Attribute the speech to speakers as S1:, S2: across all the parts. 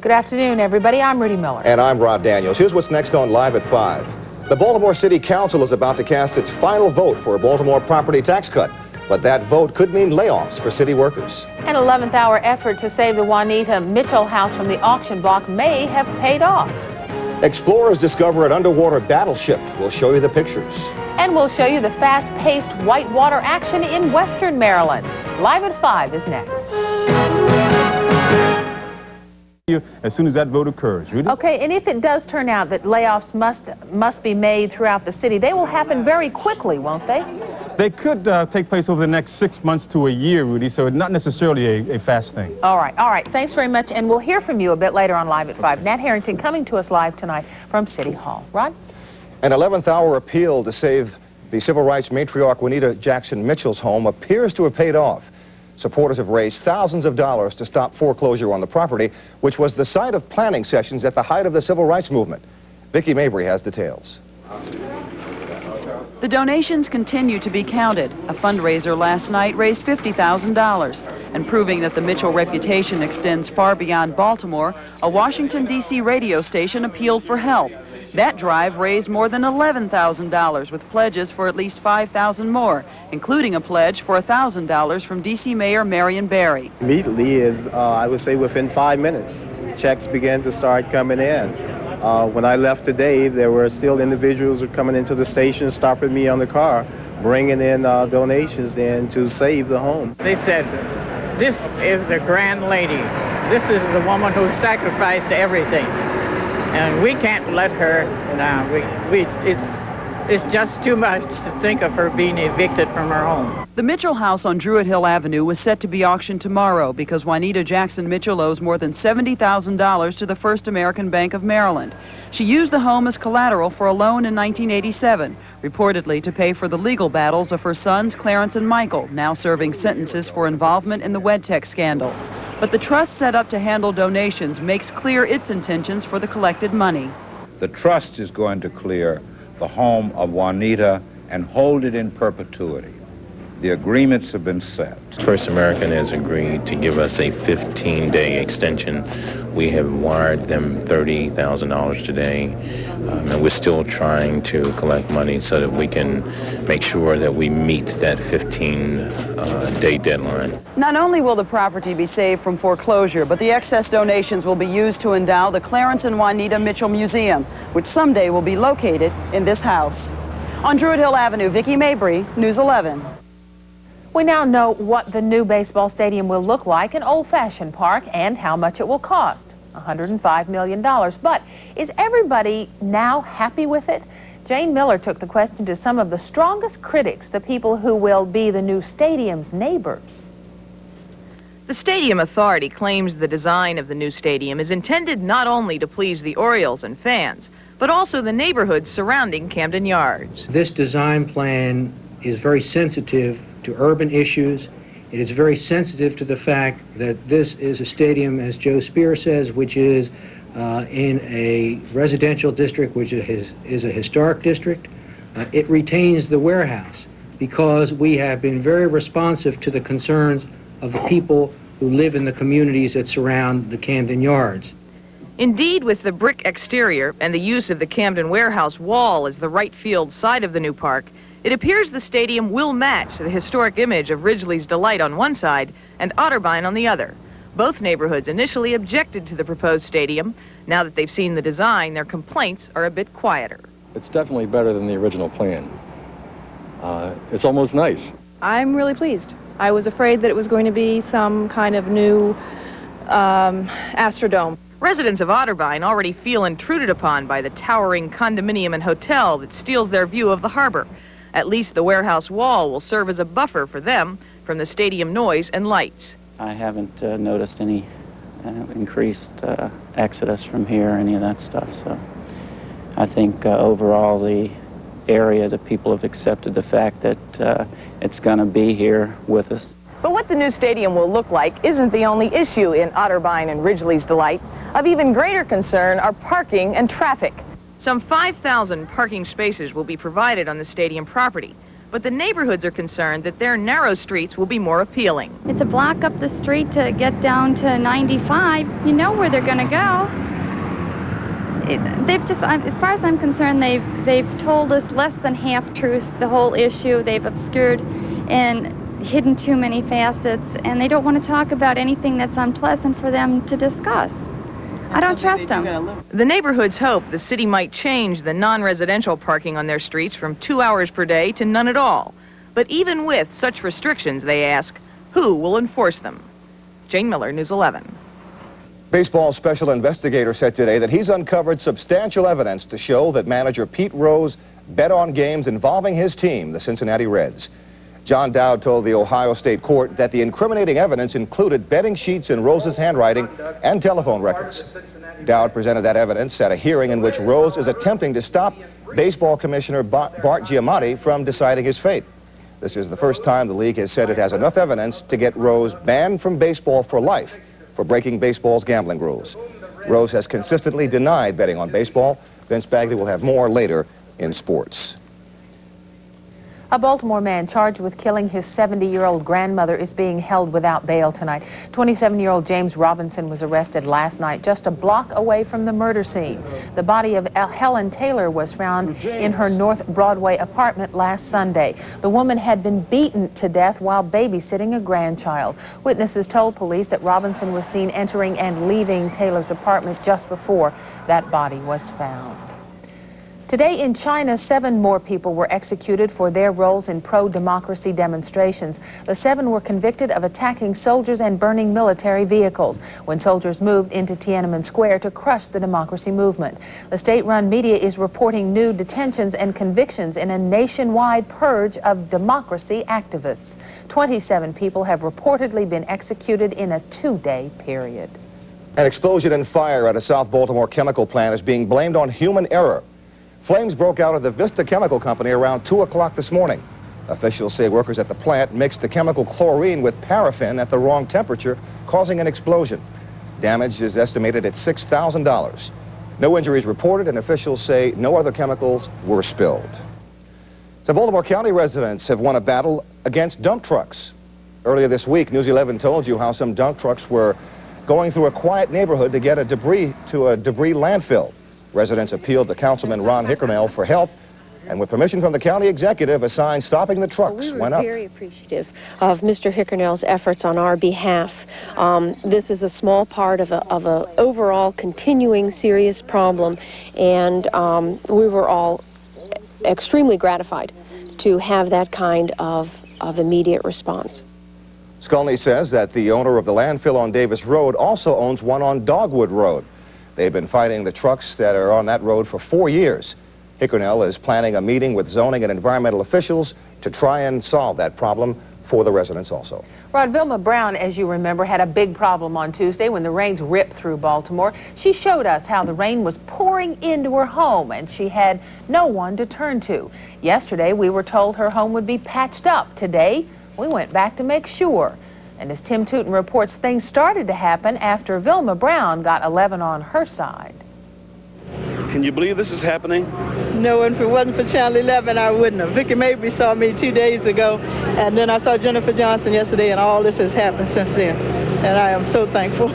S1: Good afternoon, everybody. I'm Rudy Miller.
S2: And I'm Rod Daniels. Here's what's next on Live at 5. The Baltimore City Council is about to cast its final vote for a Baltimore property tax cut. But that vote could mean layoffs for city workers.
S1: An 11th hour effort to save the Juanita Mitchell house from the auction block may have paid off.
S2: Explorers discover an underwater battleship. We'll show you the pictures.
S1: And we'll show you the fast-paced whitewater action in Western Maryland. Live at 5 is next.
S3: As soon as that vote occurs. Rudy?
S1: Okay, and if it does turn out that layoffs must be made throughout the city, they will happen very quickly, won't they?
S3: They could take place over the next 6 months to a year, Rudy, so it's not necessarily a fast thing.
S1: All right. Thanks very much, and we'll hear from you a bit later on Live at 5. Nat Harrington coming to us live tonight from City Hall. Rod?
S2: An 11th hour appeal to save the civil rights matriarch Juanita Jackson Mitchell's home appears to have paid off. Supporters have raised thousands of dollars to stop foreclosure on the property, which was the site of planning sessions at the height of the civil rights movement. Vicky Mabrey has details.
S4: The donations continue to be counted. A fundraiser last night raised $50,000. And proving that the Mitchell reputation extends far beyond Baltimore, a Washington, D.C. radio station appealed for help. That drive raised more than $11,000 with pledges for at least $5,000 more, including a pledge for $1,000 from D.C. Mayor Merriam Barry.
S5: Immediately, I would say within 5 minutes, checks began to start coming in. When I left today, there were still individuals who were coming into the station, stopping me on the car, bringing in donations then to save the home.
S6: They said, this is the grand lady. This is the woman who sacrificed everything. And we can't let her down. It's just too much to think of her being evicted from her home.
S4: The Mitchell house on Druid Hill Avenue was set to be auctioned tomorrow because Juanita Jackson Mitchell owes more than $70,000 to the First American Bank of Maryland. She used the home as collateral for a loan in 1987, reportedly to pay for the legal battles of her sons Clarence and Michael, now serving sentences for involvement in the WedTech scandal. But the trust set up to handle donations makes clear its intentions for the collected money.
S7: The trust is going to clear the home of Juanita and hold it in perpetuity. The agreements have been set.
S8: First American has agreed to give us a 15-day extension. We have wired them $30,000 today, and we're still trying to collect money so that we can make sure that we meet that 15-day deadline.
S4: Not only will the property be saved from foreclosure, but the excess donations will be used to endow the Clarence and Juanita Mitchell Museum, which someday will be located in this house. On Druid Hill Avenue, Vicky Mabrey, News 11.
S1: We now know what the new baseball stadium will look like, an old-fashioned park, and how much it will cost, $105 million. But is everybody now happy with it? Jayne Miller took the question to some of the strongest critics, the people who will be the new stadium's neighbors.
S9: The Stadium Authority claims the design of the new stadium is intended not only to please the Orioles and fans, but also the neighborhoods surrounding Camden Yards.
S10: This design plan is very sensitive to urban issues. It is very sensitive to the fact that this is a stadium, as Joe Spear says, which is in a residential district, which is a historic district. It retains the warehouse because we have been very responsive to the concerns of the people who live in the communities that surround the Camden Yards.
S9: Indeed, with the brick exterior and the use of the Camden Warehouse wall as the right field side of the new park, it appears the stadium will match the historic image of Ridgely's Delight on one side and Otterbein on the other. Both neighborhoods initially objected to the proposed stadium. Now that they've seen the design, their complaints are a bit quieter.
S11: It's definitely better than the original plan. It's almost nice.
S12: I'm really pleased. I was afraid that it was going to be some kind of new Astrodome.
S9: Residents of Otterbein already feel intruded upon by the towering condominium and hotel that steals their view of the harbor. At least the warehouse wall will serve as a buffer for them from the stadium noise and lights.
S13: I haven't noticed any increased exodus from here, any of that stuff. So I think overall the area, the people have accepted the fact that it's going to be here with us.
S9: But what the new stadium will look like isn't the only issue in Otterbein and Ridgely's Delight. Of even greater concern are parking and traffic. Some 5,000 parking spaces will be provided on the stadium property, but the neighborhoods are concerned that their narrow streets will be more appealing.
S14: It's a block up the street to get down to 95. You know where they're going to go. They've just, as far as I'm concerned, they've told us less than half-truths, the whole issue. They've obscured and hidden too many facets, and they don't want to talk about anything that's unpleasant for them to discuss. I don't trust them.
S9: The neighborhoods hope the city might change the non-residential parking on their streets from 2 hours per day to none at all. But even with such restrictions, they ask, who will enforce them? Jayne Miller, News 11.
S2: Baseball special investigator said today that he's uncovered substantial evidence to show that manager Pete Rose bet on games involving his team, the Cincinnati Reds. John Dowd told the Ohio State Court that the incriminating evidence included betting sheets in Rose's handwriting and telephone records. Dowd presented that evidence at a hearing in which Rose is attempting to stop Baseball Commissioner Bart Giamatti from deciding his fate. This is the first time the league has said it has enough evidence to get Rose banned from baseball for life for breaking baseball's gambling rules. Rose has consistently denied betting on baseball. Vince Bagli will have more later in sports.
S1: A Baltimore man charged with killing his 70-year-old grandmother is being held without bail tonight. 27-year-old James Robinson was arrested last night just a block away from the murder scene. The body of Helen Taylor was found in her North Broadway apartment last Sunday. The woman had been beaten to death while babysitting a grandchild. Witnesses told police that Robinson was seen entering and leaving Taylor's apartment just before that body was found. Today in China, 7 more people were executed for their roles in pro-democracy demonstrations. The 7 were convicted of attacking soldiers and burning military vehicles when soldiers moved into Tiananmen Square to crush the democracy movement. The state-run media is reporting new detentions and convictions in a nationwide purge of democracy activists. 27 people have reportedly been executed in a 2-day period.
S2: An explosion and fire at a South Baltimore chemical plant is being blamed on human error. Flames broke out of the Vista Chemical Company around 2 o'clock this morning. Officials say workers at the plant mixed the chemical chlorine with paraffin at the wrong temperature, causing an explosion. Damage is estimated at $6,000. No injuries reported, and officials say no other chemicals were spilled. Some Baltimore County residents have won a battle against dump trucks. Earlier this week, News 11 told you how some dump trucks were going through a quiet neighborhood to get a debris landfill. Residents appealed to Councilman Ron Hickernell for help, and with permission from the county executive, a sign stopping the trucks went up.
S15: We were very appreciative of Mr. Hickernell's efforts on our behalf. This is a small part of a overall continuing serious problem, and we were all extremely gratified to have that kind of immediate response.
S2: Scully says that the owner of the landfill on Davis Road also owns one on Dogwood Road. They've been fighting the trucks that are on that road for 4 years. Hickernell is planning a meeting with zoning and environmental officials to try and solve that problem for the residents also.
S1: Rod, Vilma Brown, as you remember, had a big problem on Tuesday when the rains ripped through Baltimore. She showed us how the rain was pouring into her home and she had no one to turn to. Yesterday, we were told her home would be patched up. Today, we went back to make sure. And as Tim Tooten reports, things started to happen after Vilma Brown got 11 on her side.
S16: Can you believe this is happening?
S17: No, and if it wasn't for Channel 11, I wouldn't have. Vicky Mabrey saw me 2 days ago, and then I saw Jennifer Johnson yesterday, and all this has happened since then. And I am so thankful.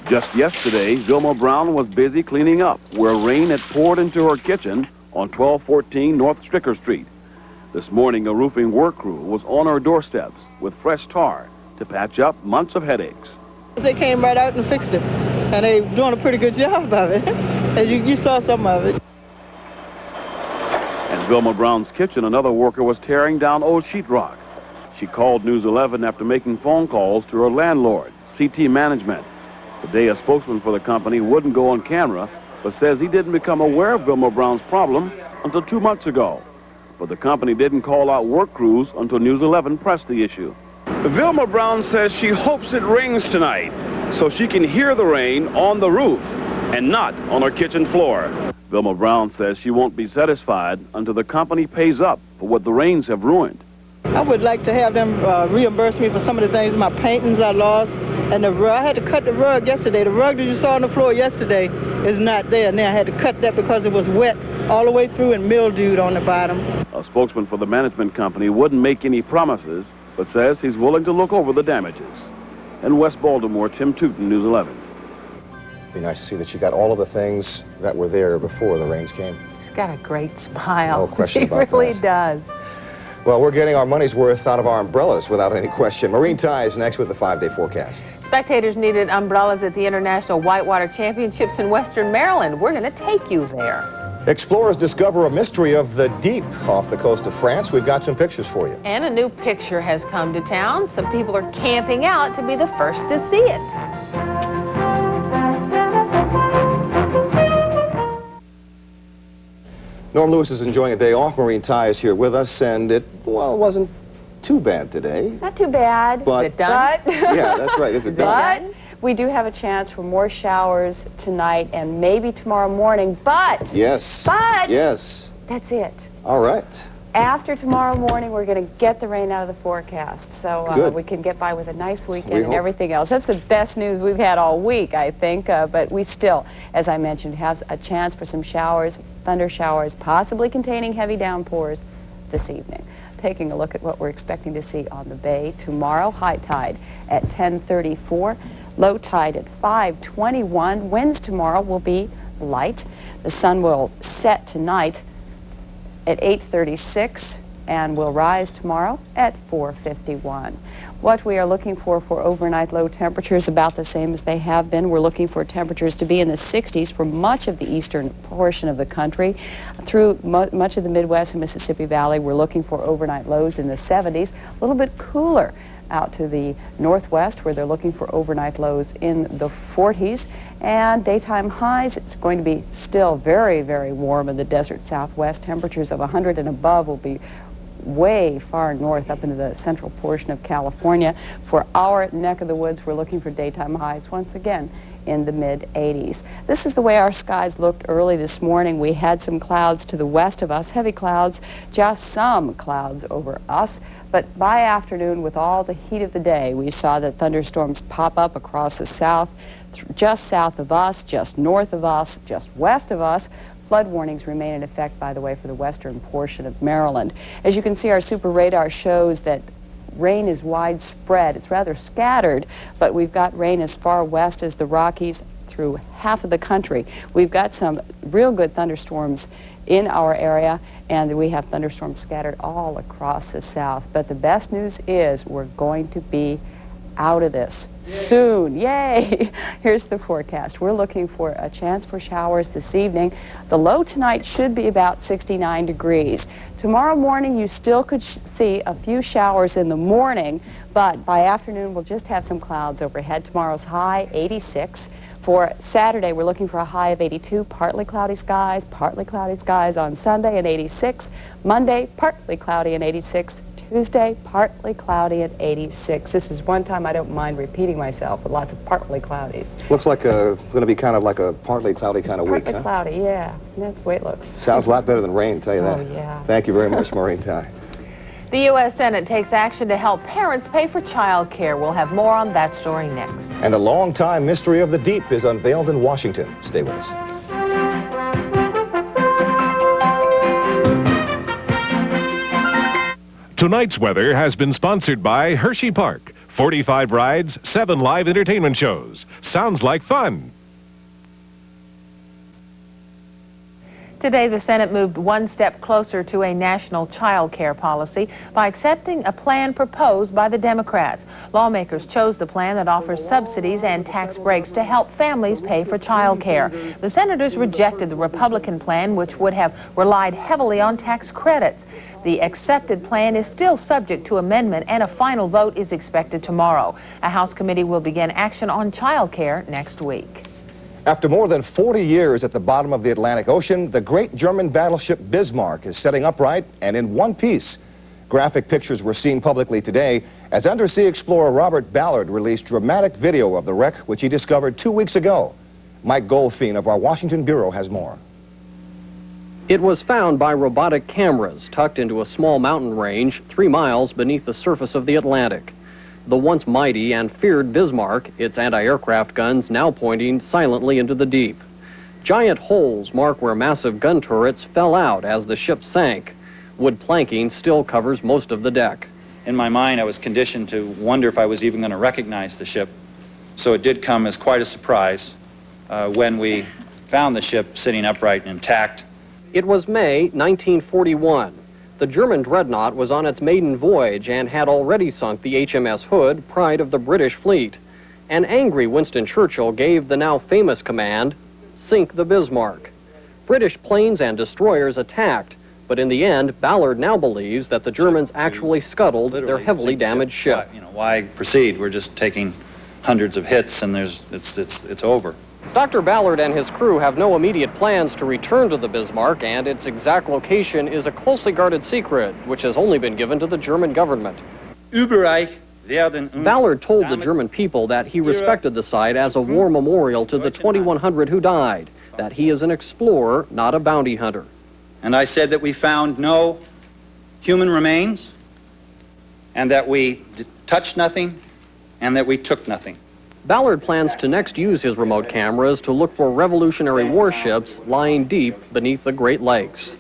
S16: Just yesterday, Vilma Brown was busy cleaning up where rain had poured into her kitchen on 1214 North Stricker Street. This morning, a roofing work crew was on her doorsteps with fresh tar to patch up months of headaches.
S17: They came right out and fixed it, and they're doing a pretty good job of it. As you saw some of it.
S16: In Vilma Brown's kitchen, another worker was tearing down old sheetrock. She called News 11 after making phone calls to her landlord, CT Management. Today, a spokesman for the company wouldn't go on camera, but says he didn't become aware of Vilma Brown's problem until 2 months ago. But the company didn't call out work crews until News 11 pressed the issue. Vilma Brown says she hopes it rains tonight so she can hear the rain on the roof and not on her kitchen floor. Vilma Brown says she won't be satisfied until the company pays up for what the rains have ruined.
S17: I would like to have them reimburse me for some of the things, my paintings I lost, and the rug. I had to cut the rug yesterday. The rug that you saw on the floor yesterday is not there now. I had to cut that because it was wet all the way through and mildewed on the bottom.
S16: A spokesman for the management company wouldn't make any promises, but says he's willing to look over the damages. In West Baltimore, Tim Tooten, News 11.
S2: Be nice to see that she got all of the things that were there before the rains came.
S1: She's got a great smile.
S2: No question
S1: She
S2: about
S1: really
S2: that.
S1: does.
S2: Well, we're getting our money's worth out of our umbrellas without any question. Maureen Tighe is next with the 5-day forecast.
S1: Spectators needed umbrellas at the International Whitewater Championships in Western Maryland. We're going to take you there.
S2: Explorers discover a mystery of the deep off the coast of France. We've got some pictures for you.
S1: And a new picture has come to town. Some people are camping out to be the first to see it.
S2: Norm Lewis is enjoying a day off. Maureen Tighe is here with us, and it wasn't too bad today.
S18: Not too bad.
S2: But,
S1: is it done?
S2: yeah, that's right. Is it done?
S18: But we do have a chance for more showers tonight and maybe tomorrow morning, but...
S2: Yes.
S18: But...
S2: Yes.
S18: That's it.
S2: All right.
S18: After tomorrow morning, we're going to get the rain out of the forecast, so we can get by with a nice weekend and everything else. That's the best news we've had all week, I think, but we still, as I mentioned, have a chance for some showers, thunder showers, possibly containing heavy downpours this evening. Taking a look at what we're expecting to see on the bay tomorrow, high tide at 10:34, low tide at 5:21. Winds tomorrow will be light. The sun will set tonight at 8:36 and will rise tomorrow at 4:51. What we are looking for overnight low temperatures about the same as they have been. We're looking for temperatures to be in the 60s for much of the eastern portion of the country. Through much of the Midwest and Mississippi Valley, we're looking for overnight lows in the 70s, a little bit cooler out to the northwest where they're looking for overnight lows in the 40s, and daytime highs, it's going to be still very, very warm in the desert southwest. Temperatures of 100 and above will be way far north up into the central portion of California. For our neck of the woods, we're looking for daytime highs once again in the mid-80s. This is the way our skies looked early this morning. We had some clouds to the west of us, heavy clouds, just some clouds over us. But by afternoon, with all the heat of the day, we saw that thunderstorms pop up across the south, just south of us, just north of us, just west of us. Flood warnings remain in effect, by the way, for the western portion of Maryland. As you can see, our super radar shows that rain is widespread. It's rather scattered, but we've got rain as far west as the Rockies through half of the country. We've got some real good thunderstorms in our area, and we have thunderstorms scattered all across the south. But the best news is we're going to be out of this soon. Yay! Here's the forecast. We're looking for a chance for showers this evening. The low tonight should be about 69 degrees. Tomorrow morning, you still could see a few showers in the morning, but by afternoon, we'll just have some clouds overhead. Tomorrow's high, 86. For Saturday, we're looking for a high of 82, partly cloudy skies on Sunday at 86. Monday, partly cloudy and 86. Tuesday, partly cloudy at 86. This is one time I don't mind repeating myself, with lots of partly cloudies.
S2: Looks like going to be kind of like a partly cloudy kind of week,
S18: Partly cloudy, yeah. That's the way it looks.
S2: Sounds a lot better than rain, tell you that.
S18: Oh, yeah.
S2: Thank you very much, Maureen Tighe.
S1: The U.S. Senate takes action to help parents pay for child care. We'll have more on that story next.
S2: And a long-time mystery of the deep is unveiled in Washington. Stay with us.
S19: Tonight's weather has been sponsored by Hershey Park. 45 rides, 7 live entertainment shows. Sounds like fun.
S1: Today, the Senate moved one step closer to a national child care policy by accepting a plan proposed by the Democrats. Lawmakers chose the plan that offers subsidies and tax breaks to help families pay for child care. The senators rejected the Republican plan, which would have relied heavily on tax credits. The accepted plan is still subject to amendment, and a final vote is expected tomorrow. A House committee will begin action on child care next week.
S2: After more than 40 years at the bottom of the Atlantic Ocean, the great German battleship Bismarck is setting upright and in one piece. Graphic pictures were seen publicly today as undersea explorer Robert Ballard released dramatic video of the wreck, which he discovered 2 weeks ago. Mike Goldfein of our Washington Bureau has more.
S20: It was found by robotic cameras tucked into a small mountain range 3 miles beneath the surface of the Atlantic. The once mighty and feared Bismarck, its anti-aircraft guns now pointing silently into the deep. Giant holes mark where massive gun turrets fell out as the ship sank. Wood planking still covers most of the deck.
S21: In my mind, I was conditioned to wonder if I was even going to recognize the ship. So it did come as quite a surprise when we found the ship sitting upright and intact.
S20: It was May 1941. The German dreadnought was on its maiden voyage and had already sunk the HMS Hood, pride of the British fleet. An angry Winston Churchill gave the now famous command, "Sink the Bismarck." British planes and destroyers attacked, but in the end, Ballard now believes that the Germans actually scuttled their heavily damaged ship.
S21: Why proceed? We're just taking hundreds of hits and it's over.
S20: Dr. Ballard and his crew have no immediate plans to return to the Bismarck, and its exact location is a closely guarded secret, which has only been given to the German government. Ballard told the German people that he respected the site as a war memorial to the 2,100 who died, that he is an explorer, not a bounty hunter.
S21: And I said that we found no human remains, and that we touched nothing, and that we took nothing.
S20: Ballard plans to next use his remote cameras to look for Revolutionary warships lying deep beneath the Great Lakes.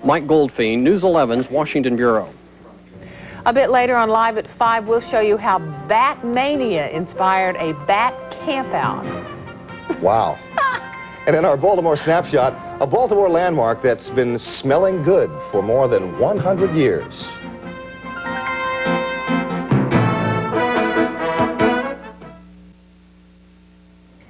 S20: Mike Goldfein, News 11's Washington Bureau.
S1: A bit later on Live at 5, we'll show you how Bat Mania inspired a bat campout.
S2: Wow. And in our Baltimore Snapshot, a Baltimore landmark that's been smelling good for more than 100 years.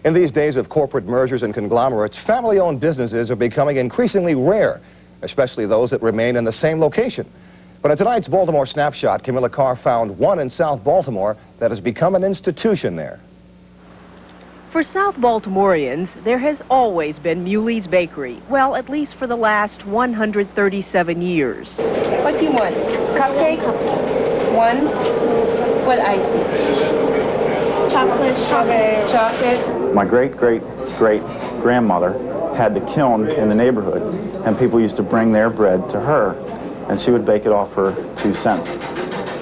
S2: In these days of corporate mergers and conglomerates, family-owned businesses are becoming increasingly rare, especially those that remain in the same location. But in tonight's Baltimore Snapshot, Camilla Carr found one in South Baltimore that has become an institution there.
S22: For South Baltimoreans, there has always been Mulhy's Bakery. Well, at least for the last 137 years.
S23: What do you want? Cupcake? One. What icing? Chocolate, strawberry. Chocolate.
S24: My great-great-great-grandmother had the kiln in the neighborhood, and people used to bring their bread to her, and she would bake it off for 2 cents.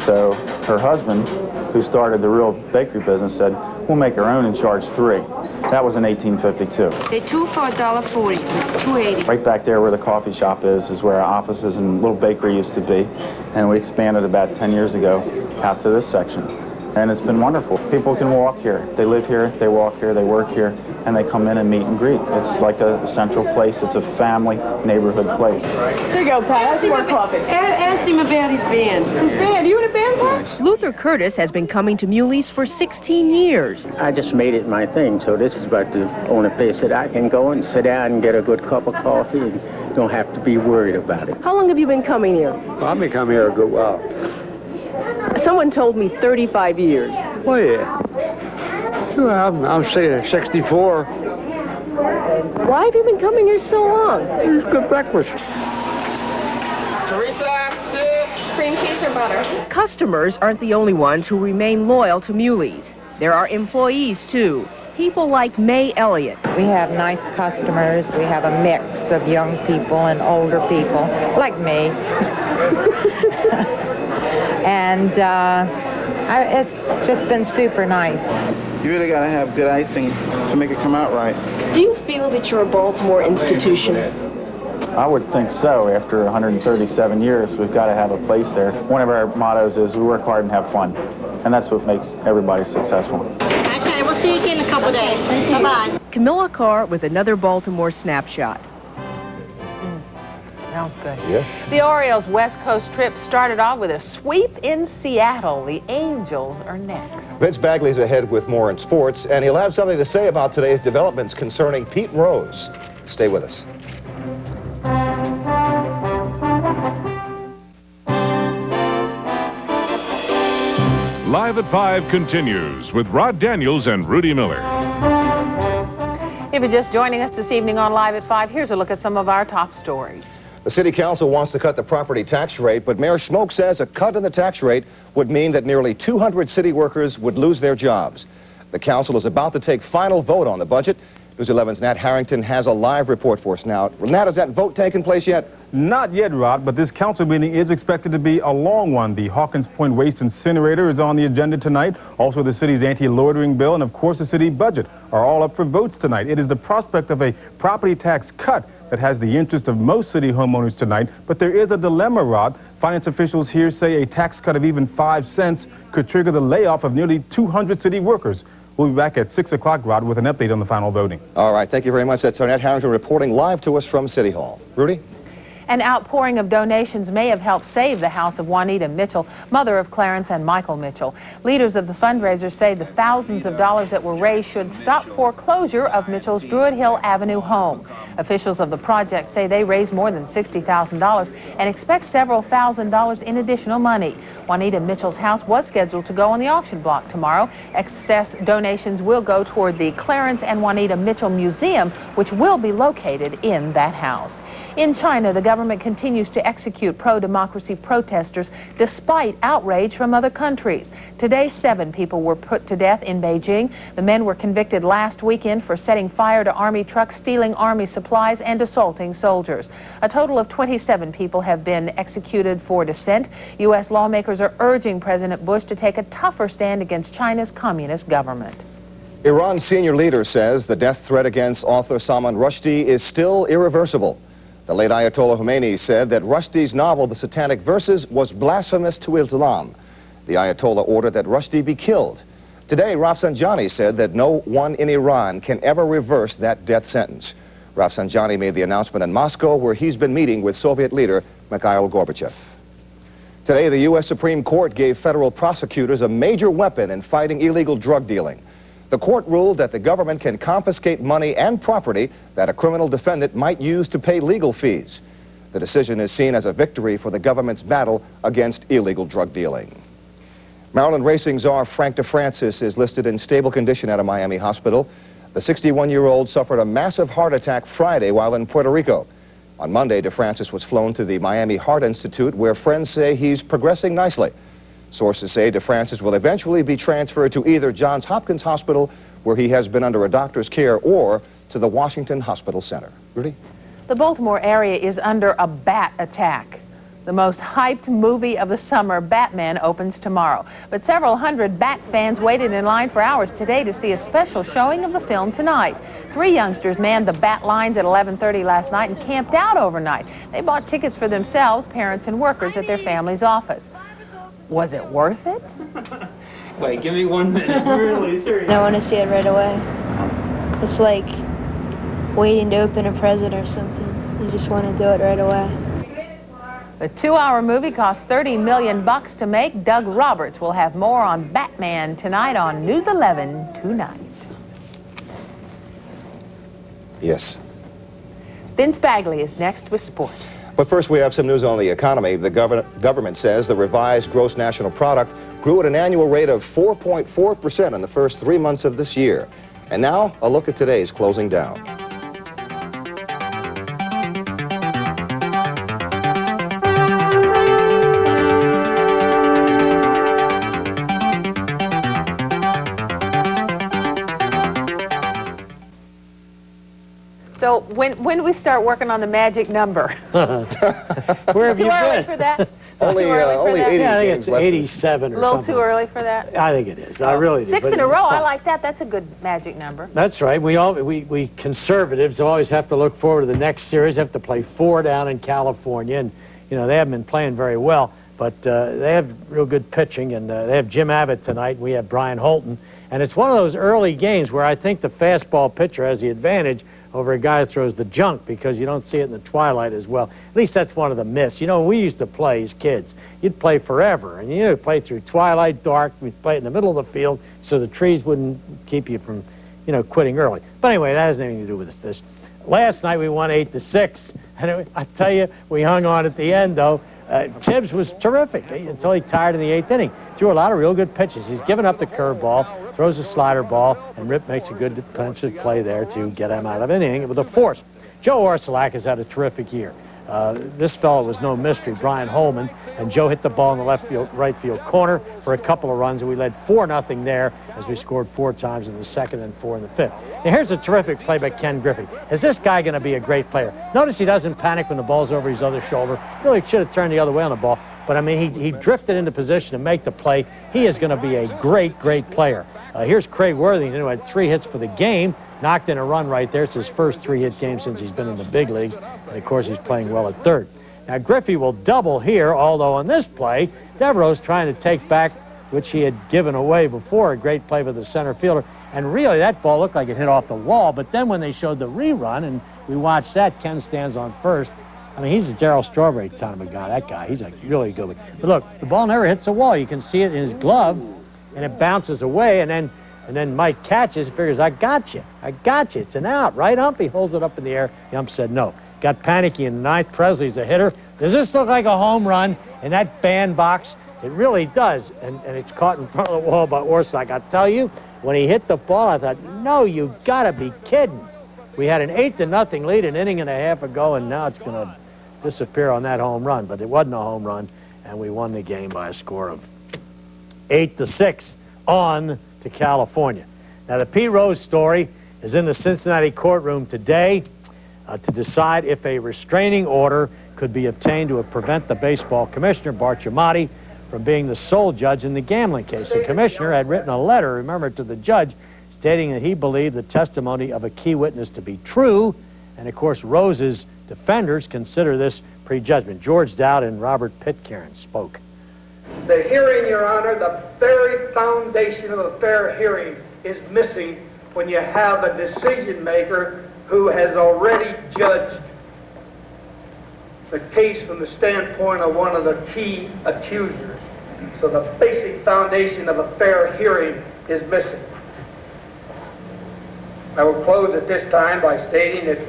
S24: So her husband, who started the real bakery business, said, "We'll make our own and charge 3. That was in 1852.
S23: They're 2 for $1.40, so it's $2.80.
S24: Right back there where the coffee shop is where our offices and little bakery used to be, and we expanded about 10 years ago out to this section. And it's been wonderful. People can walk here. They live here, they walk here, they work here, and they come in and meet and greet. It's like a central place. It's a family neighborhood place.
S23: Here you go, Pat. That's more coffee. Ask him about his band. His band? You in a band, Pat?
S22: Luther Curtis has been coming to Mulhy's for 16 years.
S25: I just made it my thing, so this is about the only place that I can go and sit down and get a good cup of coffee and don't have to be worried about it.
S22: How long have you been coming here?
S26: Well, I've been coming here a good while.
S22: Someone told me 35 years.
S26: Oh, yeah. Well, I'm saying 64.
S22: Why have you been coming here so long?
S26: It's good breakfast.
S23: Teresa, cream cheese or butter?
S22: Customers aren't the only ones who remain loyal to Mulhy's. There are employees, too. People like Mae Elliott.
S27: We have nice customers. We have a mix of young people and older people, like me. And it's just been super nice.
S28: You really got to have good icing to make it come out right.
S22: Do you feel that you're a Baltimore institution?
S24: I would think so. After 137 years, we've got to have a place there. One of our mottos is we work hard and have fun. And that's what makes everybody successful.
S23: Okay, we'll see you again in a couple days. Bye-bye.
S22: Camilla Carr with another Baltimore Snapshot.
S1: Smells good.
S2: Yes.
S1: The Orioles' West Coast trip started off with a sweep in Seattle. The Angels are next.
S2: Vince Bagley's ahead with more in sports, and he'll have something to say about today's developments concerning Pete Rose. Stay with us.
S19: Live at 5 continues with Rod Daniels and Rudy Miller.
S1: If you're just joining us this evening on Live at 5, here's a look at some of our top stories.
S2: The City Council wants to cut the property tax rate, but Mayor Schmoke says a cut in the tax rate would mean that nearly 200 city workers would lose their jobs. The council is about to take final vote on the budget, News 11's Nat Harrington has a live report for us now. Nat, has that vote taken place yet?
S3: Not yet, Rod, but this council meeting is expected to be a long one. The Hawkins Point Waste Incinerator is on the agenda tonight. Also, the city's anti-loitering bill and, of course, the city budget are all up for votes tonight. It is the prospect of a property tax cut that has the interest of most city homeowners tonight. But there is a dilemma, Rod. Finance officials here say a tax cut of even 5 cents could trigger the layoff of nearly 200 city workers. We'll be back at 6 o'clock, Rod, with an update on the final voting.
S2: All right, thank you very much. That's Nat Harrington reporting live to us from City Hall. Rudy?
S1: An outpouring of donations may have helped save the house of Juanita Mitchell, mother of Clarence and Michael Mitchell. Leaders of the fundraiser say the thousands of dollars that were raised should stop foreclosure of Mitchell's Druid Hill Avenue home. Officials of the project say they raised more than $60,000 and expect several $1,000s in additional money. Juanita Mitchell's house was scheduled to go on the auction block tomorrow. Excess donations will go toward the Clarence and Juanita Mitchell Museum, which will be located in that house. In China, the government continues to execute pro-democracy protesters despite outrage from other countries. Today, 7 people were put to death in Beijing. The men were convicted last weekend for setting fire to army trucks, stealing army supplies, and assaulting soldiers. A total of 27 people have been executed for dissent. U.S. lawmakers are urging President Bush to take a tougher stand against China's communist government.
S2: Iran's senior leader says the death threat against author Salman Rushdie is still irreversible. The late Ayatollah Khomeini said that Rushdie's novel, The Satanic Verses, was blasphemous to Islam. The Ayatollah ordered that Rushdie be killed. Today, Rafsanjani said that no one in Iran can ever reverse that death sentence. Rafsanjani made the announcement in Moscow, where he's been meeting with Soviet leader Mikhail Gorbachev. Today, the U.S. Supreme Court gave federal prosecutors a major weapon in fighting illegal drug dealing. The court ruled that the government can confiscate money and property that a criminal defendant might use to pay legal fees. The decision is seen as a victory for the government's battle against illegal drug dealing. Maryland racing czar Frank DeFrancis is listed in stable condition at a Miami hospital. The 61-year-old suffered a massive heart attack Friday while in Puerto Rico. On Monday, DeFrancis was flown to the Miami Heart Institute, where friends say he's progressing nicely. Sources say DeFrancis will eventually be transferred to either Johns Hopkins Hospital, where he has been under a doctor's care, or to the Washington Hospital Center. Rudy?
S1: The Baltimore area is under a bat attack. The most hyped movie of the summer, Batman, opens tomorrow. But several hundred Bat fans waited in line for hours today to see a special showing of the film tonight. 3 youngsters manned the Bat lines at 11:30 last night and camped out overnight. They bought tickets for themselves, parents, and workers at their family's office. Was it worth it?
S4: Wait, give me 1 minute. Really serious.
S5: I want to see it right away. It's like waiting to open a present or something. You just want to do it right away.
S1: The 2-hour movie cost $30 million to make. Doug Roberts will have more on Batman tonight on News 11 tonight.
S2: Yes.
S1: Vince Bagli is next with sports.
S2: But first, we have some news on the economy. The government says the revised gross national product grew at an annual rate of 4.4% in the first 3 months of this year. And now, a look at today's closing down.
S1: So when do we start working on the magic number?
S6: Where have you
S1: been? Too early for that?
S2: Only 80
S6: I think it's 87 or
S1: something. A little
S6: something.
S1: too early for that?
S6: I think it is. I really do.
S1: 6 in a row, I like that. That's a good magic number.
S6: That's right. We conservatives always have to look forward to the next series. Have to play 4 down in California, and you know they haven't been playing very well, but they have real good pitching, and they have Jim Abbott tonight. We have Brian Holton, and it's one of those early games where I think the fastball pitcher has the advantage over a guy who throws the junk, because you don't see it in the twilight as well. At least that's one of the myths. You know, we used to play as kids. You'd play forever, and you'd play through twilight, dark. We'd play in the middle of the field so the trees wouldn't keep you from, you know, quitting early. But anyway, that has nothing to do with this. Last night we won 8-6, and I tell you, we hung on at the end, though. Tibbs was terrific until he tired in the 8th inning. Threw a lot of real good pitches. He's given up the curveball, throws a slider ball, and Rip makes a good defensive play there to get him out of an inning with a force. Joe Orsulak has had a terrific year. This fellow was no mystery, Brian Holman, and Joe hit the ball in the right field corner for a couple of runs, and we led 4-0 there as we scored 4 times in the second and 4 in the fifth. Now here's a terrific play by Ken Griffey. Is this guy going to be a great player? Notice he doesn't panic when the ball's over his other shoulder. Really should have turned the other way on the ball, but I mean, he drifted into position to make the play. He is going to be a great, great player. Here's Craig Worthington, who had 3 hits for the game, knocked in a run right there. It's his first 3-hit game since he's been in the big leagues, and of course he's playing well at third. Now Griffey will double here, although on this play, Devereaux's trying to take back which he had given away before, a great play by the center fielder. And really, that ball looked like it hit off the wall, but then when they showed the rerun, and we watched that, Ken stands on first. I mean, he's a Darryl Strawberry kind of a guy, that guy. He's a really good one. But look, the ball never hits the wall. You can see it in his glove, and it bounces away, and then Mike catches, figures, I got you. It's an out, right, ump? He holds it up in the air. The ump said no. Got panicky in the ninth. Presley's a hitter. Does this look like a home run in that bandbox? It really does, and it's caught in front of the wall by Orsak. I tell you, when he hit the ball, I thought, no, you gotta be kidding. We had an 8-0 lead an inning and a half ago, and now it's gonna disappear on that home run, but it wasn't a home run, and we won the game by a score of 8-6 on to California. Now, the Pete Rose story is in the Cincinnati courtroom today to decide if a restraining order could be obtained to prevent the baseball commissioner, Bart Giamatti, from being the sole judge in the gambling case. The commissioner had written a letter, remember, to the judge stating that he believed the testimony of a key witness to be true, and of course Rose's defenders consider this prejudgment. George Dowd and Robert Pitcairn spoke.
S7: The hearing, Your Honor, the very foundation of a fair hearing is missing when you have a decision maker who has already judged the case from the standpoint of one of the key accusers. So the basic foundation of a fair hearing is missing. I will close at this time by stating that,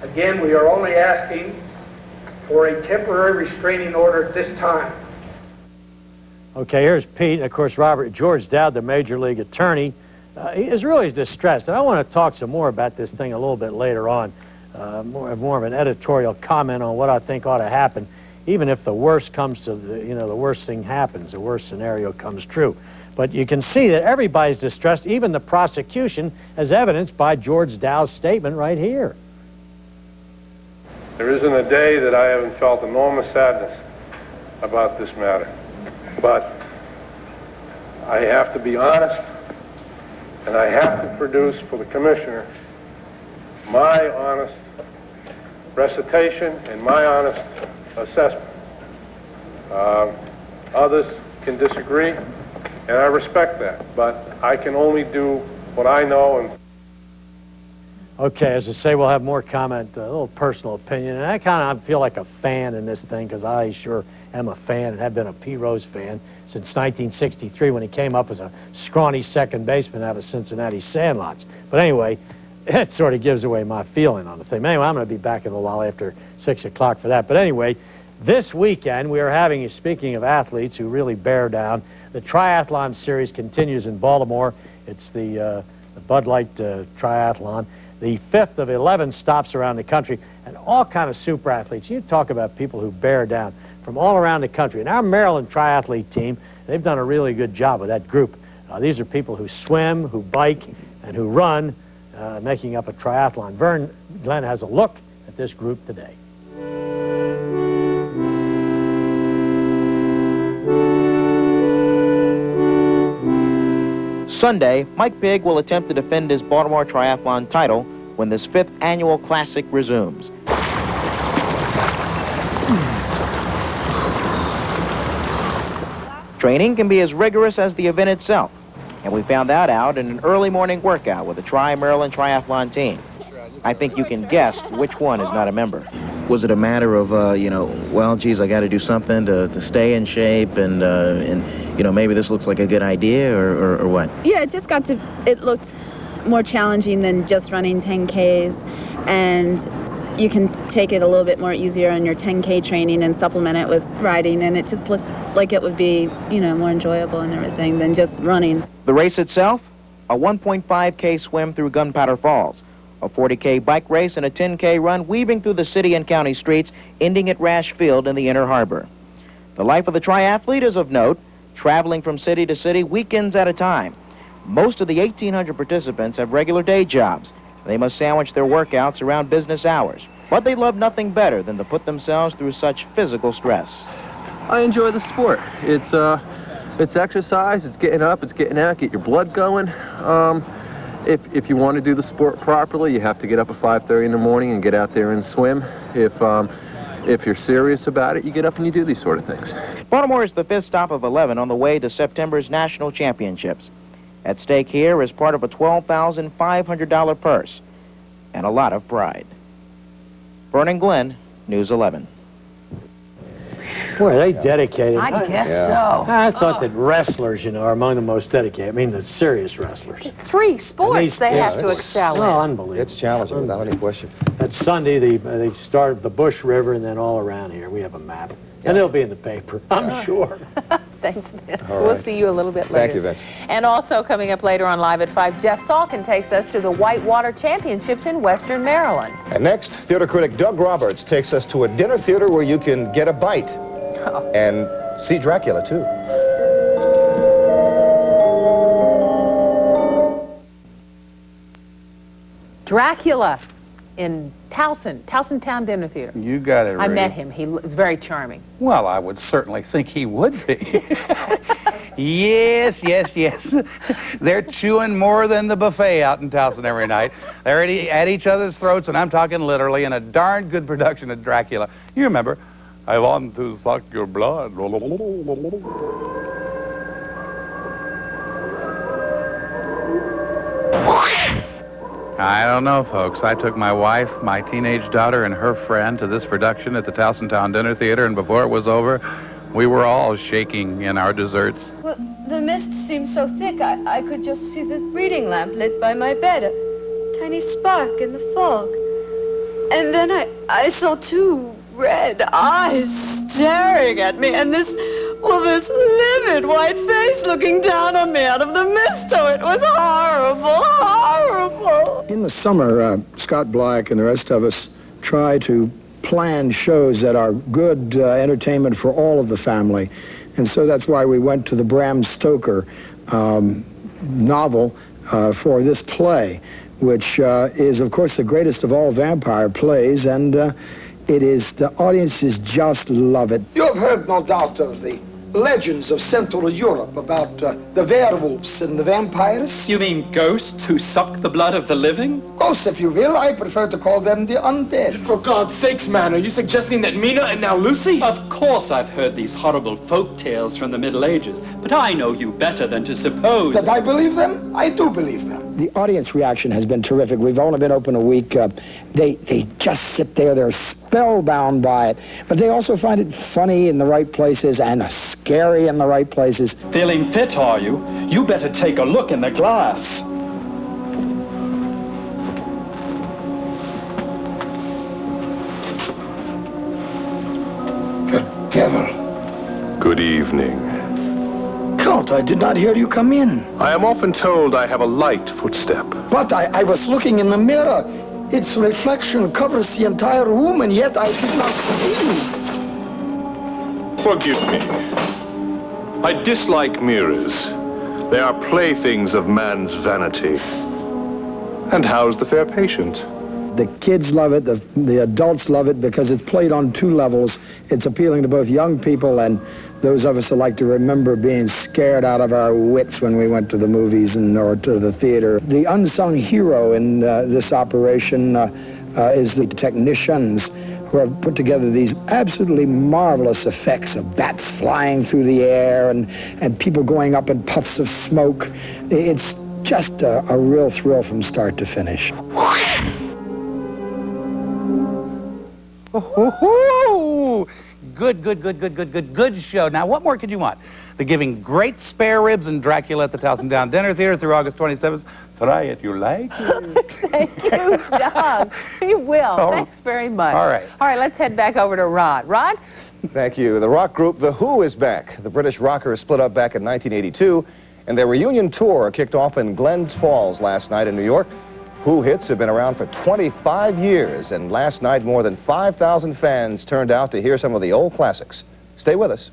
S7: again, we are only asking for a temporary restraining order at this time.
S6: Okay, here's Pete, and of course George Dowd, the major league attorney, he is really distressed, and I want to talk some more about this thing a little bit later on. More of an editorial comment on what I think ought to happen, even if the worst comes to, the worst thing happens, the worst scenario comes true. But you can see that everybody's distressed, even the prosecution, as evidenced by George Dowd's statement right here.
S8: There isn't a day that I haven't felt enormous sadness about this matter. But I have to be honest, and I have to produce for the commissioner my honest recitation and my honest assessment. Others can disagree, and I respect that, but I can only do what I know. And
S6: okay, as I say, we'll have more comment, a little personal opinion, and I kind of feel like a fan in this thing, because I sure am a fan and have been a P. Rose fan since 1963 when he came up as a scrawny second baseman out of Cincinnati Sandlots. But anyway, it sort of gives away my feeling on the thing. Anyway, I'm going to be back in a while after 6 o'clock for that. But anyway, this weekend we are having, speaking of athletes who really bear down, the triathlon series continues in Baltimore. It's the Bud Light triathlon. The 5th of 11 stops around the country, and all kind of super athletes. You talk about people who bear down from all around the country. And our Maryland triathlete team, they've done a really good job with that group. These are people who swim, who bike, and who run, making up a triathlon. Vern Glenn has a look at this group today.
S9: Sunday, Mike Bigg will attempt to defend his Baltimore Triathlon title when this 5th annual classic resumes. Training can be as rigorous as the event itself, and we found that out in an early morning workout with the Tri-Maryland Triathlon team. I think you can guess which one is not a member. Was it a matter of, well, geez, I got to do something to stay in shape, and maybe this looks like a good idea, or what?
S10: Yeah, it looked more challenging than just running 10Ks, and you can take it a little bit more easier on your 10K training and supplement it with riding, and it just looked like it would be, more enjoyable and everything than just running.
S9: The race itself, a 1.5K swim through Gunpowder Falls, A 40K bike race and a 10K run weaving through the city and county streets, ending at Rash Field in the Inner Harbor. The life of the triathlete is of note, traveling from city to city weekends at a time. Most of the 1,800 participants have regular day jobs. They must sandwich their workouts around business hours. But they love nothing better than to put themselves through such physical stress.
S11: I enjoy the sport. It's exercise, it's getting up, it's getting out, get your blood going. If you want to do the sport properly, you have to get up at 5:30 in the morning and get out there and swim. If you're serious about it, you get up and you do these sort of things.
S9: Baltimore is the 5th stop of 11 on the way to September's national championships. At stake here is part of a $12,500 purse and a lot of pride. Vernon Glenn, News 11.
S6: Boy, are they dedicated.
S1: I guess so.
S6: I thought that wrestlers, are among the most dedicated. I mean, the serious wrestlers.
S1: 3 sports they have to excel in.
S6: Oh, unbelievable.
S2: It's challenging without any question.
S6: That Sunday, they started the Bush River, and then all around here. We have a map. And it'll be in the paper, I'm sure.
S1: Thanks, Vince.
S2: All
S1: We'll
S2: right.
S1: see you a little bit later.
S2: Thank you, Vince.
S1: And also coming up later on Live at 5, Jeff Salkin takes us to the Whitewater Championships in Western Maryland.
S2: And next, theater critic Doug Roberts takes us to a dinner theater where you can get a bite and see Dracula, too.
S1: Dracula in Towson Town Dinner Theater.
S12: You got it,
S1: I
S12: Rudy.
S1: met him. He was very charming.
S12: Well, I would certainly think he would be. Yes. They're chewing more than the buffet out in Towson every night. They're at each other's throats, and I'm talking literally, in a darn good production of Dracula. You remember, I want to suck your blood. I don't know, folks. I took my wife, my teenage daughter, and her friend to this production at the Towson Town Dinner Theater, and before it was over, we were all shaking in our desserts.
S13: Well, the mist seemed so thick, I could just see the reading lamp lit by my bed, a tiny spark in the fog. And then I saw 2 red eyes staring at me, and this livid white face looking down on me out of the mist. Oh, it was horrible, horrible.
S14: In the summer, Scott Black and the rest of us try to plan shows that are good entertainment for all of the family. And so that's why we went to the Bram Stoker novel for this play, which is, of course, the greatest of all vampire plays, and the audiences just love it.
S15: You have heard, no doubt, of the legends of Central Europe about the werewolves and the vampires.
S16: You mean ghosts who suck the blood of the living?
S15: Ghosts, if you will. I prefer to call them the undead.
S16: For God's sakes, man, are you suggesting that Mina and now Lucy? Of course I've heard these horrible folk tales from the Middle Ages, but I know you better than to suppose...
S15: That I believe them? I do believe them.
S14: The audience reaction has been terrific. We've only been open a week. They just sit there. They're spellbound by it. But they also find it funny in the right places and scary in the right places.
S16: Feeling fit, are you? You better take a look in the glass.
S15: The devil.
S8: Good evening.
S15: Count, I did not hear you come in.
S8: I am often told I have a light footstep.
S15: But I was looking in the mirror. Its reflection covers the entire room, and yet I did not see.
S8: Forgive me. I dislike mirrors. They are playthings of man's vanity. And how's the fair patient?
S14: The kids love it, the adults love it because it's played on 2 levels. It's appealing to both young people and those of us that like to remember being scared out of our wits when we went to the movies or to the theater. The unsung hero in this operation is the technicians who have put together these absolutely marvelous effects of bats flying through the air and people going up in puffs of smoke. It's just a real thrill from start to finish.
S12: Oh, good show. Now, what more could you want? They're giving great spare ribs in Dracula at the Towson Town Dinner Theater through August 27th. Try it, you like it.
S1: Thank you, Doug. We will. Thanks very much.
S2: All right.
S1: All right, let's head back over to Rod. Rod?
S2: Thank you. The rock group The Who is back. The British rockers split up back in 1982, and their reunion tour kicked off in Glens Falls last night in New York. Who hits have been around for 25 years, and last night more than 5,000 fans turned out to hear some of the old classics. Stay with us.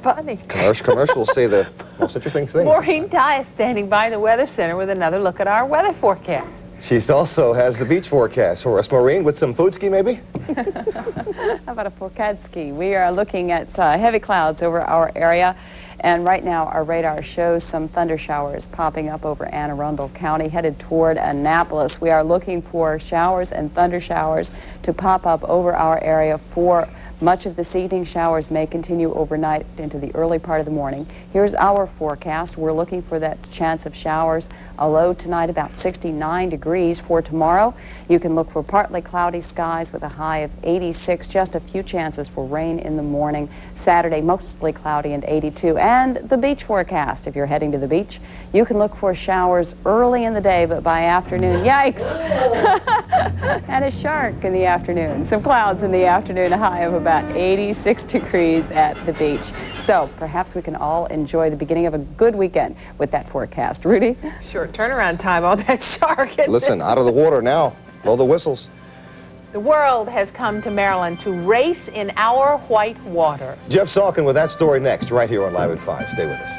S1: Funny.
S2: Commercials say the most interesting things.
S1: Maureen Tighe is standing by the Weather Center with another look at our weather forecast.
S2: She also has the beach forecast for us. Maureen, with some food ski maybe?
S17: How about a forecast ski? We are looking at heavy clouds over our area, and right now our radar shows some thunder showers popping up over Anne Arundel County headed toward Annapolis. We are looking for showers and thunder showers to pop up over our area for much of this evening. Showers may continue overnight into the early part of the morning. Here's our forecast. We're looking for that chance of showers. A low tonight about 69 degrees. For tomorrow, you can look for partly cloudy skies with a high of 86. Just a few chances for rain in the morning. Saturday, mostly cloudy and 82. And the beach forecast. If you're heading to the beach, you can look for showers early in the day, but by afternoon, yikes! And a shark in the afternoon. Some clouds in the afternoon, a high of about 86 degrees at the beach. So perhaps we can all enjoy the beginning of a good weekend with that forecast. Rudy?
S1: Short turnaround time on that shark.
S2: Listen, out of the water now. Blow the whistles.
S1: The world has come to Maryland to race in our white water.
S2: Jeff Salkin with that story next, right here on Live at 5. Stay with us.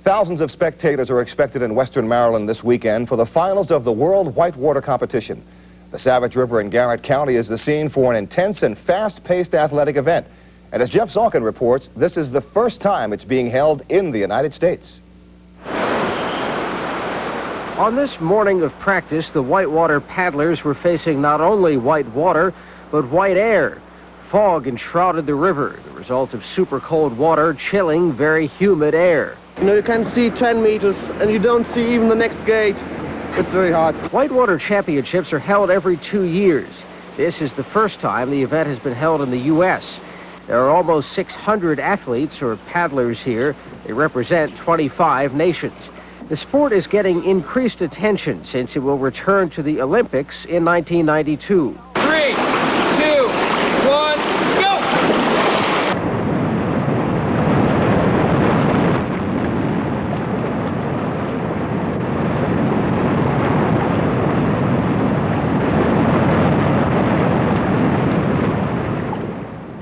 S2: Thousands of spectators are expected in western Maryland this weekend for the finals of the World Whitewater Competition. The Savage River in Garrett County is the scene for an intense and fast-paced athletic event. And as Jeff Salkin reports, this is the first time it's being held in the United States.
S18: On this morning of practice, the whitewater paddlers were facing not only white water, but white air. Fog enshrouded the river, the result of super cold water chilling very humid air.
S20: You know, you can see 10 meters, and you don't see even the next gate. It's very hot.
S18: Whitewater championships are held every 2 years. This is the first time the event has been held in the U.S. There are almost 600 athletes or paddlers here. They represent 25 nations. The sport is getting increased attention since it will return to the Olympics in 1992.
S4: 3, 2, 1, go!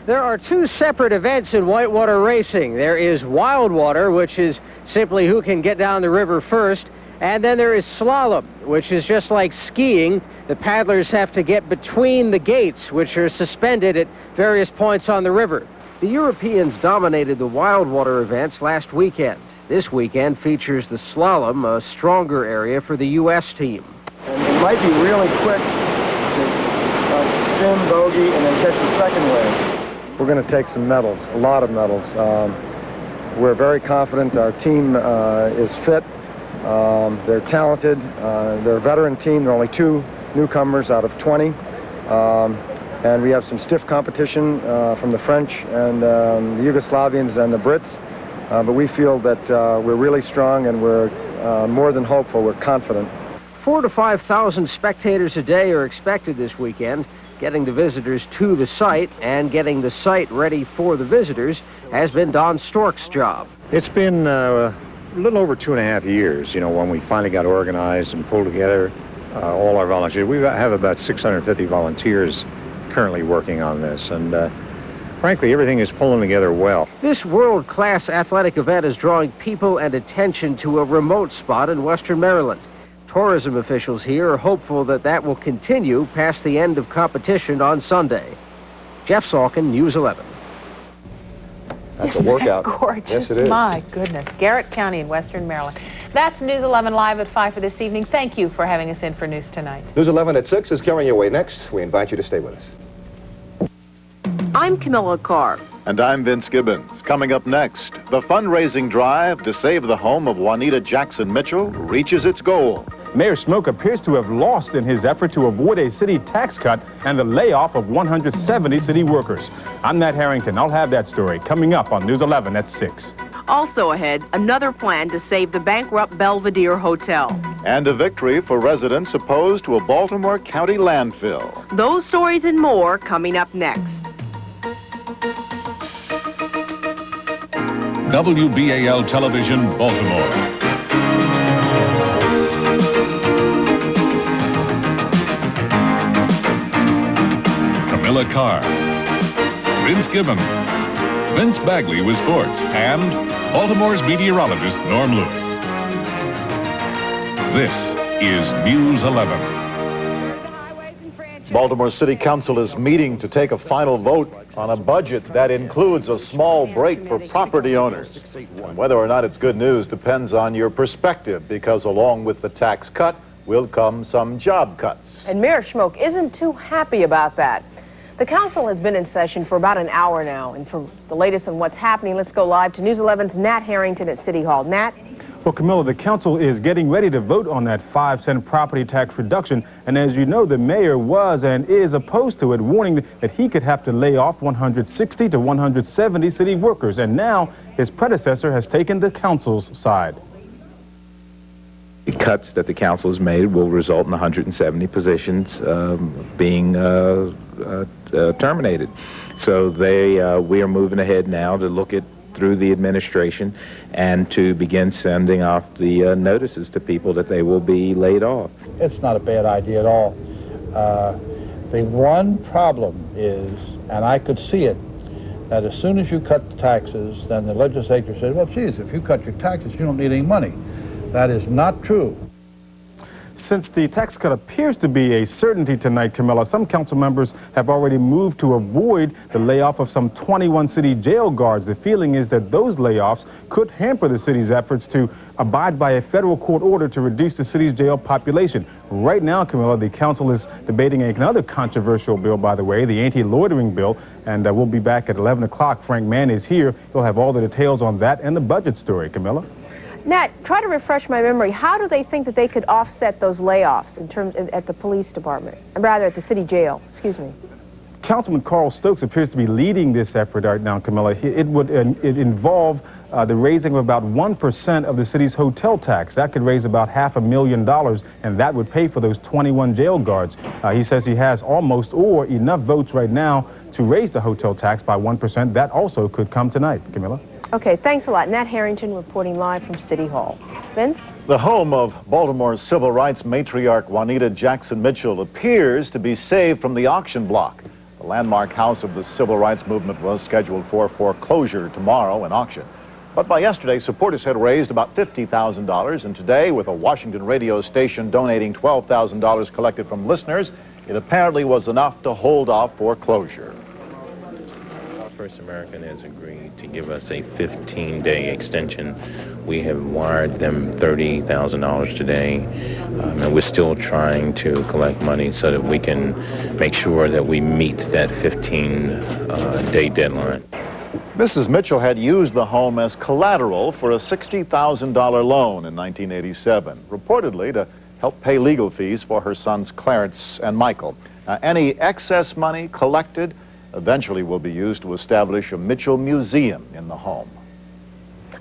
S18: There are two separate events in whitewater racing. There is wild water, which is simply who can get down the river first, and then there is slalom, which is just like skiing. The paddlers have to get between the gates, which are suspended at various points on the river. The Europeans dominated the wild water events last weekend. This weekend features the slalom, a stronger area for the U.S. team.
S20: And it might be really quick to spin, bogey, and then catch the second wave.
S21: We're going to take some medals, a lot of medals. We're very confident. Our team is fit. They're talented. They're a veteran team. There are only 2 newcomers out of 20. And we have some stiff competition from the French and the Yugoslavians and the Brits. But we feel that we're really strong, and we're more than hopeful. We're confident.
S18: 4,000 to 5,000 spectators a day are expected this weekend. Getting the visitors to the site and getting the site ready for the visitors has been Don Stork's job.
S25: It's been a little over 2.5 years, when we finally got organized and pulled together all our volunteers. We have about 650 volunteers currently working on this, and frankly, everything is pulling together well.
S18: This world-class athletic event is drawing people and attention to a remote spot in western Maryland. Tourism officials here are hopeful that that will continue past the end of competition on Sunday. Jeff Salkin, News 11.
S2: That's a workout.
S1: Gorgeous.
S2: Yes, it is.
S1: My goodness. Garrett County in western Maryland. That's News 11 Live at 5 for this evening. Thank you for having us in for News Tonight.
S2: News 11 at 6 is coming your way next. We invite you to stay with us.
S22: I'm Camilla Carr.
S26: And I'm Vince Gibbons. Coming up next, the fundraising drive to save the home of Juanita Jackson Mitchell reaches its goal.
S3: Mayor Schmoke appears to have lost in his effort to avoid a city tax cut and the layoff of 170 city workers. I'm Matt Harrington. I'll have that story coming up on News 11 at 6.
S22: Also ahead, another plan to save the bankrupt Belvedere Hotel.
S26: And a victory for residents opposed to a Baltimore County landfill.
S22: Those stories and more coming up next.
S5: WBAL Television, Baltimore. Camilla Carr, Vince Gibbons, Vince Bagli with sports, and Baltimore's meteorologist, Norm Lewis. This is News 11.
S26: Baltimore City Council is meeting to take a final vote on a budget that includes a small break for property owners. And whether or not it's good news depends on your perspective, because along with the tax cut will come some job cuts.
S22: And Mayor Schmoke isn't too happy about that. The council has been in session for about an hour now, and for the latest on what's happening, let's go live to News 11's Nat Harrington at City Hall. Nat?
S3: Well, Camilla, the council is getting ready to vote on that 5-cent property tax reduction, and as you know, the mayor was and is opposed to it, warning that he could have to lay off 160 to 170 city workers, and now his predecessor has taken the council's side.
S7: The cuts that the council has made will result in 170 positions being terminated. So we are moving ahead now to look at through the administration and to begin sending off the notices to people that they will be laid off.
S19: It's not a bad idea at all. The one problem is, and I could see it, that as soon as you cut the taxes, then the legislature says, well, geez, if you cut your taxes, you don't need any money. That is not true.
S3: Since the tax cut appears to be a certainty tonight, Camilla, some council members have already moved to avoid the layoff of some 21 city jail guards. The feeling is that those layoffs could hamper the city's efforts to abide by a federal court order to reduce the city's jail population. Right now, Camilla, the council is debating another controversial bill, by the way, the anti-loitering bill, and we'll be back at 11 o'clock. Frank Mann is here. He'll have all the details on that and the budget story. Camilla?
S22: Nat, try to refresh my memory. How do they think that they could offset those layoffs in terms at the police department, rather at the city jail? Excuse me.
S3: Councilman Carl Stokes appears to be leading this effort right now, Camilla. It would involve the raising of about 1% of the city's hotel tax. That could raise about $500,000, and that would pay for those 21 jail guards. He says he has almost or enough votes right now to raise the hotel tax by 1%. That also could come tonight, Camilla.
S22: Okay, thanks a lot. Nat Harrington reporting live from City Hall. Vince?
S26: The home of Baltimore's civil rights matriarch Juanita Jackson Mitchell appears to be saved from the auction block. The landmark house of the civil rights movement was scheduled for foreclosure tomorrow in auction. But by yesterday, supporters had raised about $50,000, and today, with a Washington radio station donating $12,000 collected from listeners, it apparently was enough to hold off foreclosure.
S7: First American has agreed to give us a 15-day extension. We have wired them $30,000 today, and we're still trying to collect money so that we can make sure that we meet that 15-day deadline.
S26: Mrs. Mitchell had used the home as collateral for a $60,000 loan in 1987, reportedly to help pay legal fees for her sons Clarence and Michael. Any excess money collected eventually will be used to establish a Mitchell Museum in the home.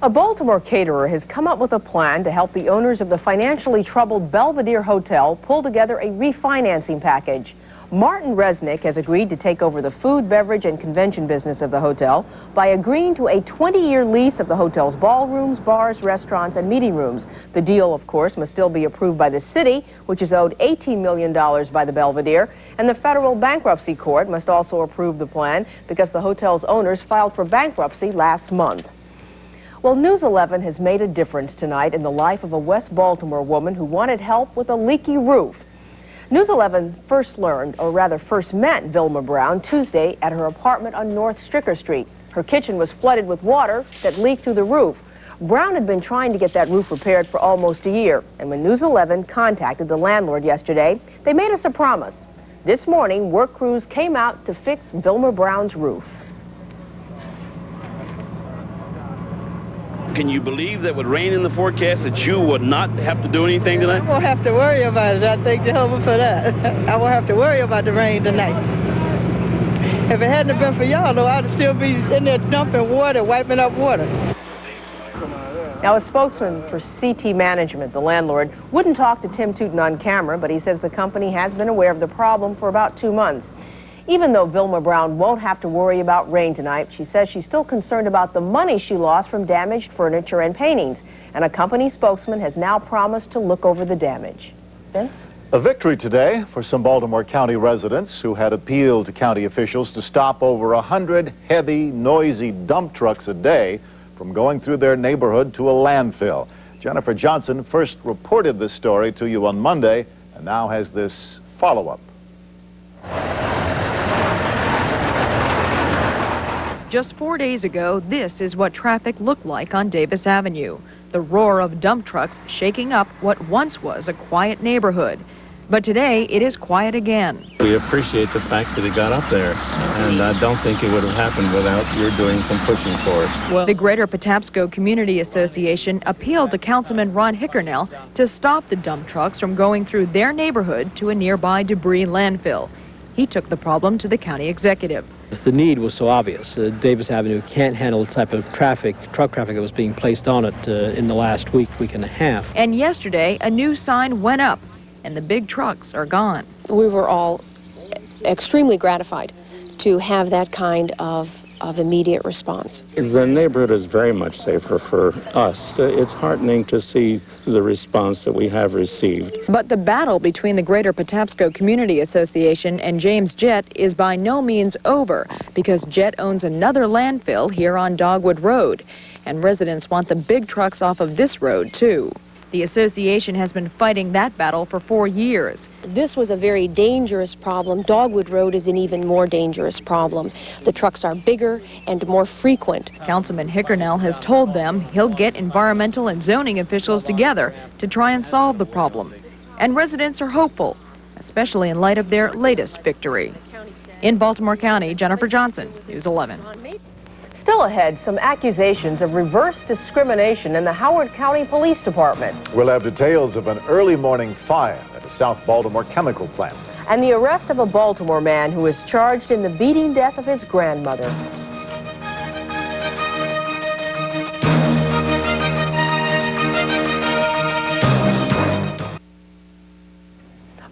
S22: A Baltimore caterer has come up with a plan to help the owners of the financially troubled Belvedere Hotel pull together a refinancing package. Martin Resnick has agreed to take over the food, beverage, and convention business of the hotel by agreeing to a 20-year lease of the hotel's ballrooms, bars, restaurants, and meeting rooms. The deal, of course, must still be approved by the city, which is owed $18 million by the Belvedere, and the federal bankruptcy court must also approve the plan because the hotel's owners filed for bankruptcy last month. Well, News 11 has made a difference tonight in the life of a West Baltimore woman who wanted help with a leaky roof. News 11 first met Vilma Brown Tuesday at her apartment on North Stricker Street. Her kitchen was flooded with water that leaked through the roof. Brown had been trying to get that roof repaired for almost a year, and when News 11 contacted the landlord yesterday, they made us a promise. This morning, work crews came out to fix Vilma Brown's roof.
S6: Can you believe that with rain in the forecast that you would not have to do anything tonight?
S9: I won't have to worry about it. I thank Jehovah for that. I won't have to worry about the rain tonight. If it hadn't been for y'all, though, I'd still be in there dumping water, wiping up water.
S22: Now, a spokesman for CT Management, the landlord, wouldn't talk to Tim Tooten on camera, but he says the company has been aware of the problem for about 2 months. Even though Vilma Brown won't have to worry about rain tonight, she says she's still concerned about the money she lost from damaged furniture and paintings. And a company spokesman has now promised to look over the damage. Vince?
S26: A victory today for some Baltimore County residents who had appealed to county officials to stop over 100 heavy, noisy dump trucks a day from going through their neighborhood to a landfill. Jennifer Johnson first reported this story to you on Monday and now has this follow-up.
S10: Just 4 days ago, this is what traffic looked like on Davis Avenue. The roar of dump trucks shaking up what once was a quiet neighborhood. But today, it is quiet again.
S7: We appreciate the fact that it got up there, and I don't think it would have happened without your doing some pushing for us.
S10: The Greater Patapsco Community Association appealed to Councilman Ron Hickernell to stop the dump trucks from going through their neighborhood to a nearby debris landfill. He took the problem to the county executive.
S11: The need was so obvious. Davis Avenue can't handle the type of traffic, truck traffic that was being placed on it in the last week and a half.
S10: And yesterday, a new sign went up, and the big trucks are gone.
S23: We were all extremely gratified to have that kind of immediate response.
S7: The neighborhood is very much safer for us. It's heartening to see the response that we have received.
S10: But the battle between the Greater Patapsco Community Association and James Jett is by no means over, because Jett owns another landfill here on Dogwood Road, and residents want the big trucks off of this road too. The association has been fighting that battle for 4 years.
S23: This was a very dangerous problem. Dogwood Road is an even more dangerous problem. The trucks are bigger and more frequent.
S10: Councilman Hickernell has told them he'll get environmental and zoning officials together to try and solve the problem. And residents are hopeful, especially in light of their latest victory. In Baltimore County, Jennifer Johnson, News 11.
S22: Still ahead, some accusations of reverse discrimination in the Howard County Police Department.
S26: We'll have details of an early morning fire at a South Baltimore chemical plant.
S22: And the arrest of a Baltimore man who is charged in the beating death of his grandmother.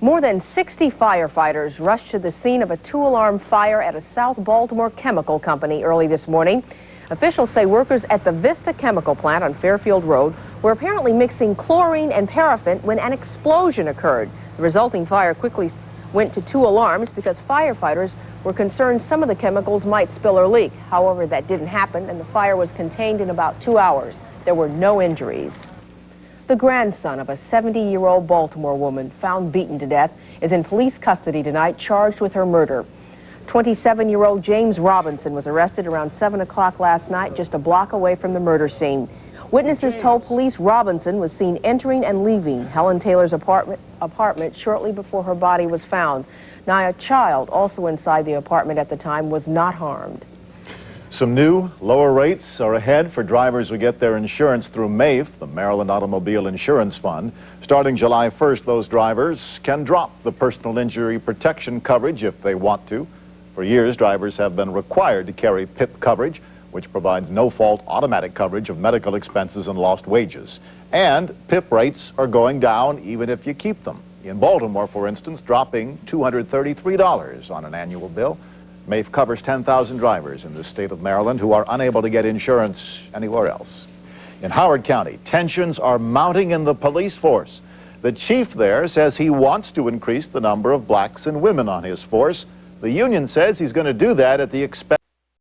S22: More than 60 firefighters rushed to the scene of a 2-alarm fire at a South Baltimore chemical company early this morning. Officials say workers at the Vista chemical plant on Fairfield Road were apparently mixing chlorine and paraffin when an explosion occurred. The resulting fire quickly went to 2 alarms because firefighters were concerned some of the chemicals might spill or leak. However, that didn't happen, and the fire was contained in about 2 hours. There were no injuries. The grandson of a 70-year-old Baltimore woman found beaten to death is in police custody tonight, charged with her murder. 27-year-old James Robinson was arrested around 7 o'clock last night, just a block away from the murder scene. Witnesses told police Robinson was seen entering and leaving Helen Taylor's apartment shortly before her body was found. Now, a child also inside the apartment at the time was not harmed.
S26: Some new, lower rates are ahead for drivers who get their insurance through MAIF, the Maryland Automobile Insurance Fund. Starting July 1st, those drivers can drop the personal injury protection coverage if they want to. For years, drivers have been required to carry PIP coverage, which provides no-fault automatic coverage of medical expenses and lost wages. And PIP rates are going down even if you keep them. In Baltimore, for instance, dropping $233 on an annual bill. MAIF covers 10,000 drivers in the state of Maryland who are unable to get insurance anywhere else. In Howard County, tensions are mounting in the police force. The chief there says he wants to increase the number of blacks and women on his force. The union says he's going to do that at the expense